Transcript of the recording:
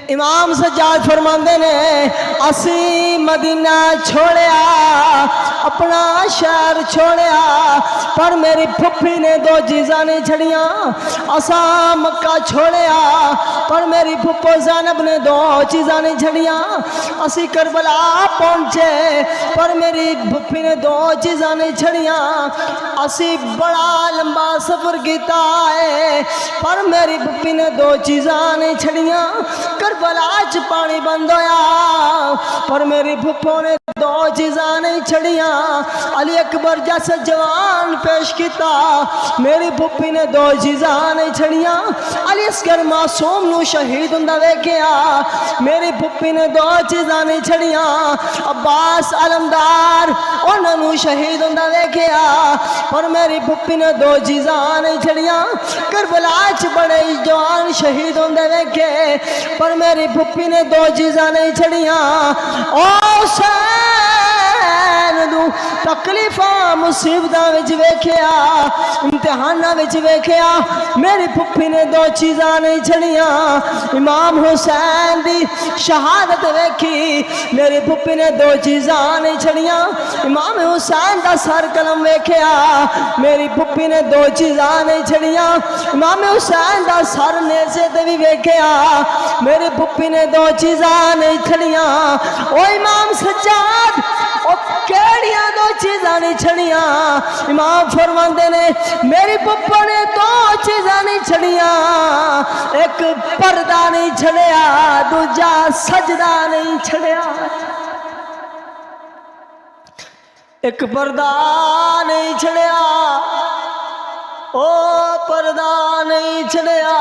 امام سجاد فرماندے نے اسی مدینہ چھوڑیا اپنا شہر چھوڑیا پر میری پھپھی نے دو چیزاں نہیں چھڑیاں اسا مکہ چھوڑیا پر میری پھپھو زینب نے دو چیزاں نہیں چھڑیاں اسی کربلا پہنچے پر میری پھپھی نے دو چیزاں نہیں چھڑیاں اسی بڑا لمبا سفر کیتا ہے پر میری پھپھی نے دو چیزاں نہیں چھڑیاں کربلا چ پانی بند ہویا پر میری پھپھو نے دو چیزاں نہیں چھڑیاں علی اکبر جیسا جوان پیش کیتا میری پھپھی نے دو چیزاں نہیں چھڑیاں علی اصغر معصوم نو شہید ہوندا ویکھیا میری پھپھی نے دو چیزاں نہیں چھڑیاں عباس علمدار انہاں نو شہید ہوندا ویکھیا پر میری پھپھی نے دو چیزاں نہیں چھڑیاں کربلا چ بڑے جوان شہید ہوندے ویکھے پر میری پھپھی نے دو چیزاں نہیں چھڑیاں او حسین نو تکلیفاں مصیبتاں وچ ویکھیا امتحاناں وچ ویکھیا میری پھپھی نے دو چیزاں نہیں چھڑیاں امام حسین دی شہادت ویکھی میری پھپھی نے دو چیزاں نہیں چھڑیاں امام حسین دا سر قلم ویکھیا میری پھپھی نے دو چیزاں نہیں چھڑیاں امام حسین دا سر نیزے تے بھی ویکھیا میری پھپھی نے دو چیزاں نہیں چھڑیاں او امام سجاد او کیڑیاں دو چیزاں نہیں چھڑیاں امام فرماندے نے میری پھپھو نے دو چیزاں نہیں چھڑیاں ایک پردہ نہیں چھڑیا دوجا سجدہ نہیں چھڑیا ایک پردہ نہیں چھڑیا او پردہ نہیں چھڑیا